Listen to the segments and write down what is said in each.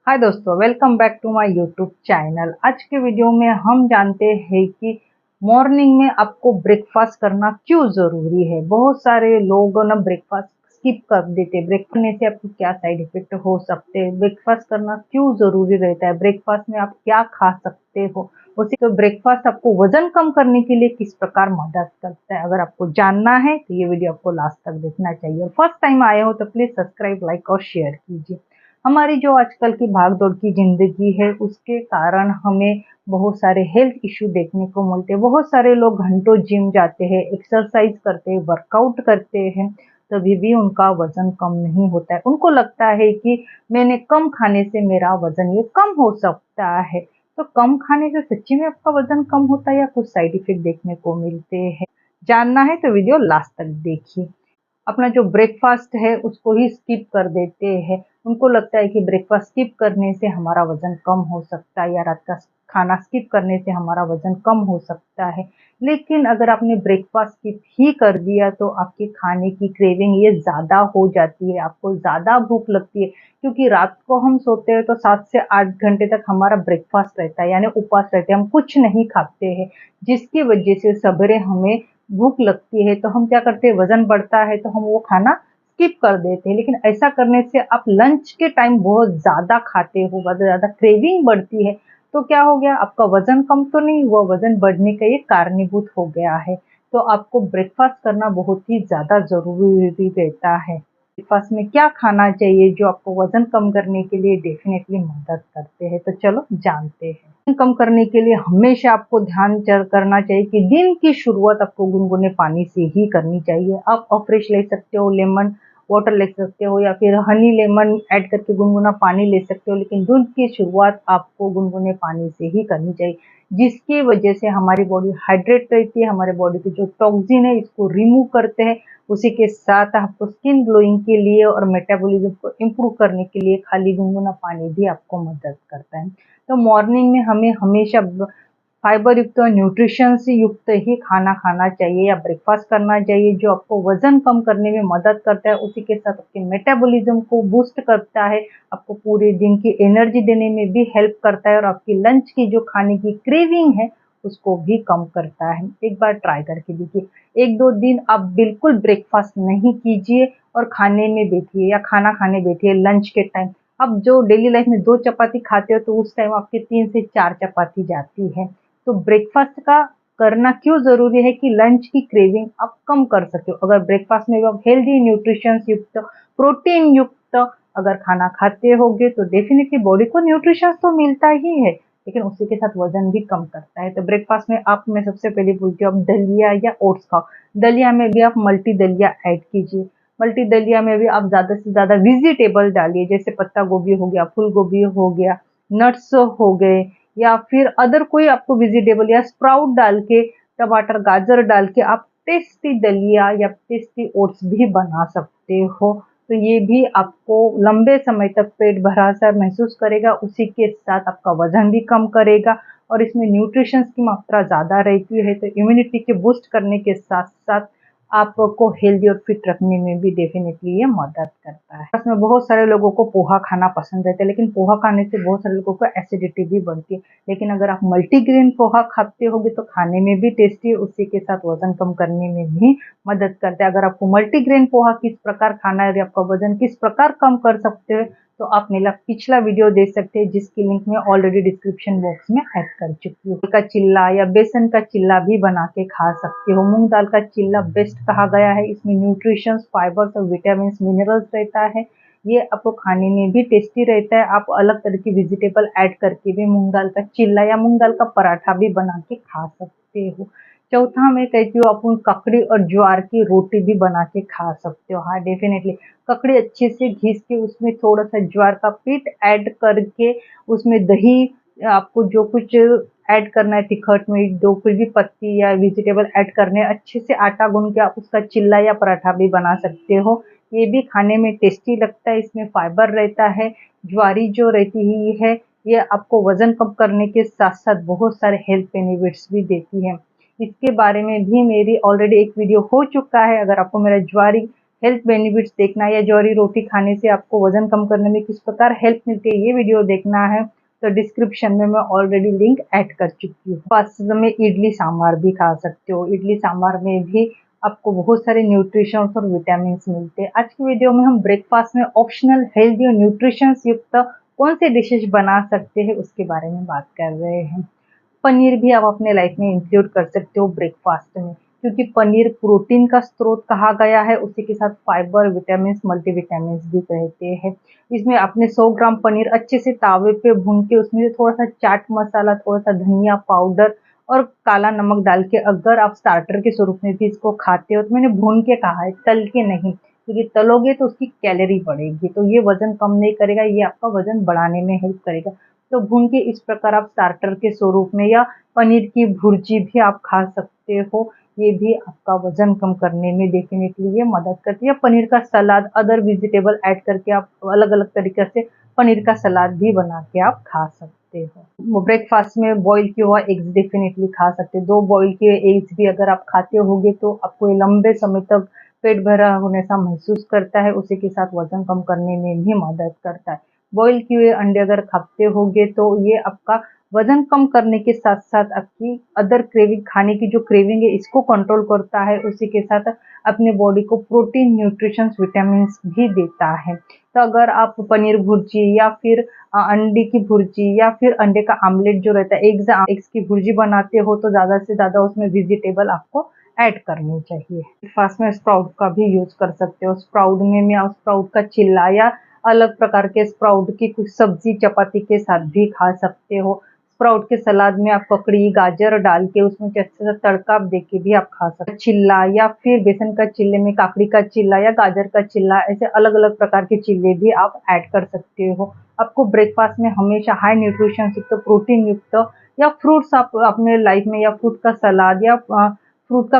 हाय दोस्तों, welcome back to my YouTube channel. आज के वीडियो में हम जानते हैं कि मॉर्निंग में आपको ब्रेकफास्ट करना क्यों ज़रूरी है। बहुत सारे लोग ना ब्रेकफास्ट स्किप कर देते हैं। ब्रेक करने से आपको क्या साइड इफ़ेक्ट हो सकते हैं, ब्रेकफास्ट करना क्यों ज़रूरी रहता है, ब्रेकफास्ट में आप क्या खा सकते हो, उसी तो ब्रेकफास्ट आपको वज़न कम करने के लिए किस प्रकार मदद करता है। अगर आपको जानना है तो ये वीडियो आपको लास्ट तक देखना चाहिए। और फर्स्ट टाइम आए हो तो प्लीज़ सब्सक्राइब, लाइक और शेयर कीजिए। हमारी जो आजकल की भाग-दौड़ की ज़िंदगी है, उसके कारण हमें बहुत सारे हेल्थ इश्यू देखने को मिलते हैं। बहुत सारे लोग घंटों जिम जाते हैं, एक्सरसाइज करते हैं, वर्कआउट करते हैं, तभी भी उनका वज़न कम नहीं होता है। उनको लगता है कि मैंने कम खाने से मेरा वज़न ये कम हो सकता है। तो कम खाने से सच्ची में आपका वज़न कम होता है या कुछ साइड इफ़ेक्ट देखने को मिलते हैं? जानना है तो वीडियो लास्ट तक देखिए। अपना जो ब्रेकफास्ट है उसको ही स्किप कर देते हैं। उनको लगता है कि ब्रेकफास्ट स्किप करने से हमारा वज़न कम हो सकता है या रात का खाना स्किप करने से हमारा वज़न कम हो सकता है। लेकिन अगर आपने ब्रेकफास्ट स्किप ही कर दिया तो आपके खाने की क्रेविंग ये ज़्यादा हो जाती है, आपको ज़्यादा भूख लगती है, क्योंकि रात को हम सोते हैं तो 7 से 8 घंटे तक हमारा ब्रेकफास्ट रहता है, यानी उपवास रहते हैं, हम कुछ नहीं खाते हैं, जिसकी वजह से सवेरे हमें भूख लगती है तो हम क्या करते हैं, वज़न बढ़ता है तो हम वो खाना स्किप कर देते हैं। लेकिन ऐसा करने से आप लंच के टाइम बहुत ज़्यादा खाते हो, बहुत ज़्यादा क्रेविंग बढ़ती है, तो क्या हो गया, आपका वज़न कम तो नहीं हुआ, वज़न बढ़ने का ये कारणीभूत हो गया है। तो आपको ब्रेकफ़ास्ट करना बहुत ही ज़्यादा ज़रूरी रहता है। ब्रेकफ़ास्ट में क्या खाना चाहिए जो आपको वज़न कम करने के लिए डेफ़िनेटली मदद करते हैं, तो चलो जानते हैं। वज़न कम करने के लिए हमेशा आपको ध्यान करना चाहिए कि दिन की शुरुआत आपको गुनगुने पानी से ही करनी चाहिए। आप फ्रेश ले सकते हो, लेमन वाटर ले सकते हो या फिर हनी लेमन ऐड करके गुनगुना पानी ले सकते हो, लेकिन दिन की शुरुआत आपको गुनगुने पानी से ही करनी चाहिए, जिसकी वजह से हमारी बॉडी हाइड्रेट रहती है, हमारे बॉडी के जो टॉक्सिन है इसको रिमूव करते हैं। उसी के साथ आपको स्किन ग्लोइंग के लिए और मेटाबॉलिज्म को इम्प्रूव करने के लिए खाली गुनगुना पानी भी आपको मदद करता है। तो मॉर्निंग में हमें हमेशा फाइबर युक्त और न्यूट्रिशन से युक्त ही खाना खाना चाहिए या ब्रेकफास्ट करना चाहिए, जो आपको वजन कम करने में मदद करता है, उसी के साथ आपके मेटाबॉलिज्म को बूस्ट करता है, आपको पूरे दिन की एनर्जी देने में भी हेल्प करता है और आपकी लंच की जो खाने की क्रेविंग है उसको भी कम करता है। एक बार ट्राई करके देखिए। 1-2 दिन आप बिल्कुल ब्रेकफास्ट नहीं कीजिए और खाने में बैठिए या खाना खाने बैठिए लंच के टाइम। अब जो डेली लाइफ में 2 चपाती खाते हो तो उस टाइम आपके 3 से 4 चपाती जाती है। तो ब्रेकफास्ट का करना क्यों ज़रूरी है कि लंच की क्रेविंग आप कम कर सके। अगर ब्रेकफास्ट में आप हेल्दी न्यूट्रिशंस युक्त, प्रोटीन युक्त अगर खाना खाते होगे तो डेफिनेटली बॉडी को न्यूट्रिशंस तो मिलता ही है, लेकिन उसी के साथ वजन भी कम करता है। तो ब्रेकफास्ट में आप, मैं सबसे पहले बोलती हूँ, आप दलिया या ओट्स खाओ। दलिया में भी आप मल्टी दलिया ऐड कीजिए। मल्टी दलिया में भी आप ज़्यादा से ज़्यादा वेजिटेबल डालिए, जैसे पत्ता गोभी हो गया, फूल गोभी हो गया, नट्स हो गए, या फिर अदर कोई आपको वेजिटेबल या स्प्राउट डाल के, टमाटर गाजर डाल के आप टेस्टी दलिया या टेस्टी ओट्स भी बना सकते हो। तो ये भी आपको लंबे समय तक पेट भरा सा महसूस करेगा, उसी के साथ आपका वजन भी कम करेगा और इसमें न्यूट्रिशंस की मात्रा ज़्यादा रहती है, तो इम्यूनिटी के बूस्ट करने के साथ साथ आपको हेल्दी और फिट रखने में भी डेफिनेटली ये मदद करता है। इसमें बहुत सारे लोगों को पोहा खाना पसंद रहता है, लेकिन पोहा खाने से बहुत सारे लोगों को एसिडिटी भी बढ़ती है। लेकिन अगर आप मल्टीग्रेन पोहा खाते होगे तो खाने में भी टेस्टी है, उसी के साथ वजन कम करने में भी मदद करता है। अगर आपको मल्टीग्रेन पोहा किस प्रकार खाना है और आपका वजन किस प्रकार कम कर सकते हो, तो आप मेरा पिछला वीडियो देख सकते हैं, जिसकी लिंक मैं ऑलरेडी डिस्क्रिप्शन बॉक्स में ऐड कर चुकी हूँ। का चिल्ला या बेसन का चिल्ला भी बना के खा सकते हो। मूंग दाल का चिल्ला बेस्ट कहा गया है, इसमें न्यूट्रिशंस, फाइबर्स और विटामिन मिनरल्स रहता है। ये आपको खाने में भी टेस्टी रहता है। आप अलग तरह की वेजिटेबल ऐड करके भी मूंग दाल का चिल्ला या मूंग दाल का पराठा भी बना के खा सकते हो। चौथा मैं कहती हूँ, अपन ककड़ी और ज्वार की रोटी भी बना के खा सकते हो। हाँ डेफिनेटली, ककड़ी अच्छे से घिस के उसमें थोड़ा सा ज्वार का पीठ ऐड करके, उसमें दही, आपको जो कुछ ऐड करना है, तिखट में जो कुछ भी पत्ती या वेजिटेबल ऐड करने हैं, अच्छे से आटा गूंद के आप उसका चिल्ला या पराठा भी बना सकते हो। ये भी खाने में टेस्टी लगता है, इसमें फाइबर रहता है। ज्वारी जो रहती ही है, ये आपको वजन कम करने के साथ साथ बहुत सारे हेल्थ बेनिफिट्स भी देती है। इसके बारे में भी मेरी ऑलरेडी एक वीडियो हो चुका है। अगर आपको मेरा ज्वारी हेल्थ बेनिफिट्स देखना या ज्वारी रोटी खाने से आपको वजन कम करने में किस प्रकार हेल्प मिलती है, ये वीडियो देखना है तो डिस्क्रिप्शन में मैं ऑलरेडी लिंक ऐड कर चुकी हूँ। ब्रेकफास्ट में इडली सांभर भी खा सकते हो। इडली सांभर में भी आपको बहुत सारे न्यूट्रिशंस और विटामिन मिलते हैं। आज की वीडियो में हम ब्रेकफास्ट में ऑप्शनल हेल्दी और न्यूट्रिशंस युक्त कौन से डिशेज बना सकते हैं उसके बारे में बात कर रहे हैं। पनीर भी आप अपने लाइफ में इंक्लूड कर सकते हो ब्रेकफास्ट में, क्योंकि पनीर प्रोटीन का स्रोत कहा गया है, उसी के साथ फाइबर, विटामिन, मल्टीविटामिन भी कहते हैं। इसमें आपने 100 ग्राम पनीर अच्छे से तावे पे भून के उसमें थोड़ा सा चाट मसाला, थोड़ा सा धनिया पाउडर और काला नमक डाल के अगर आप स्टार्टर के स्वरूप में भी इसको खाते हो, तो मैंने भून के कहा है, तल के नहीं, क्योंकि तलोगे तो उसकी कैलोरी बढ़ेगी, तो ये वजन कम नहीं करेगा, ये आपका वजन बढ़ाने में हेल्प करेगा। तो भून के इस प्रकार आप स्टार्टर के स्वरूप में या पनीर की भुर्जी भी आप खा सकते हो। ये भी आपका वजन कम करने में डेफिनेटली ये मदद करती है। पनीर का सलाद, अदर वेजिटेबल ऐड करके आप अलग अलग तरीके से पनीर का सलाद भी बना के आप खा सकते हो। ब्रेकफास्ट में बॉईल किया हुआ एग्स डेफिनेटली खा सकते हो। 2 बॉईल किए एग्स भी अगर आप खाते होगे तो आपको ये लंबे समय तक पेट भरा होने सा महसूस करता है, उसी के साथ वजन कम करने में भी मदद करता है। बॉईल किए हुए अंडे अगर खाते होगे तो ये आपका वजन कम करने के साथ साथ आपकी अदर क्रेविंग, खाने की जो क्रेविंग है इसको कंट्रोल करता है, उसी के साथ अपने बॉडी को प्रोटीन, न्यूट्रिशंस, विटामिन भी देता है। तो अगर आप पनीर भुर्जी या फिर अंडे की भुर्जी या फिर अंडे का आमलेट जो रहता है, एग्स की भुर्जी बनाते हो तो ज़्यादा से ज़्यादा उसमें वेजिटेबल आपको ऐड करनी चाहिए। ब्रेकफास्ट में स्प्राउट का भी यूज़ कर सकते हो। स्प्राउट में आप स्प्राउट का चिल्ला या अलग प्रकार के स्प्राउट की कुछ सब्जी चपाती के साथ भी खा सकते हो। स्प्राउट के सलाद में आप ककड़ी, गाजर डाल के उसमें अच्छे से तड़का देके भी आप खा सकते हो। चिल्ला या फिर बेसन का चिल्ले में काकड़ी का चिल्ला या गाजर का चिल्ला, ऐसे अलग अलग प्रकार के चिल्ले भी आप ऐड कर सकते हो। आपको ब्रेकफास्ट में हमेशा हाई न्यूट्रिशन युक्त, प्रोटीन युक्त या फ्रूट्स आप अपने लाइफ में, या फ्रूट का सलाद या फ्रूट का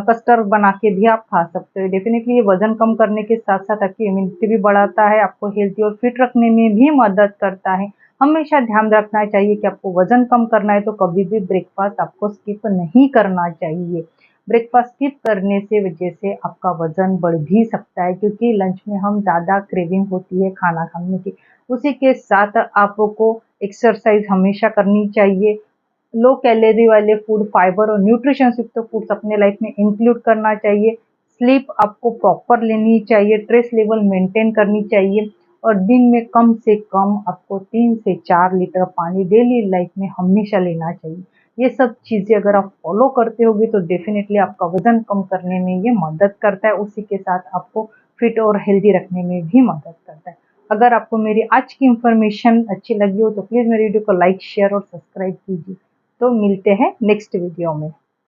कस्टर बना के भी आप खा सकते हो। डेफिनेटली ये वजन कम करने के साथ साथ आपकी इम्यूनिटी भी बढ़ाता है, आपको हेल्थी और फिट रखने में भी मदद करता है। हमेशा ध्यान रखना चाहिए कि आपको वजन कम करना है तो कभी भी ब्रेकफास्ट आपको स्किप नहीं करना चाहिए। ब्रेकफास्ट स्किप करने से वजह से आपका वजन बढ़ भी सकता है, क्योंकि लंच में हम ज़्यादा क्रेविंग होती है खाना खाने की। उसी के साथ आपको एक्सरसाइज हमेशा करनी चाहिए। लो कैलोरी वाले फूड, फाइबर और न्यूट्रिशन युक्त फूड्स अपने लाइफ में इंक्लूड करना चाहिए। स्लीप आपको प्रॉपर लेनी चाहिए, स्ट्रेस लेवल मेंटेन करनी चाहिए और दिन में कम से कम आपको 3 से 4 लीटर पानी डेली लाइफ में हमेशा लेना चाहिए। ये सब चीज़ें अगर आप फॉलो करते होगे तो डेफिनेटली आपका वजन कम करने में ये मदद करता है, उसी के साथ आपको फिट और हेल्दी रखने में भी मदद करता है। अगर आपको मेरी आज की इन्फॉर्मेशन अच्छी लगी हो तो प्लीज़ मेरी वीडियो को लाइक, शेयर और सब्सक्राइब कीजिए। तो मिलते हैं नेक्स्ट वीडियो में।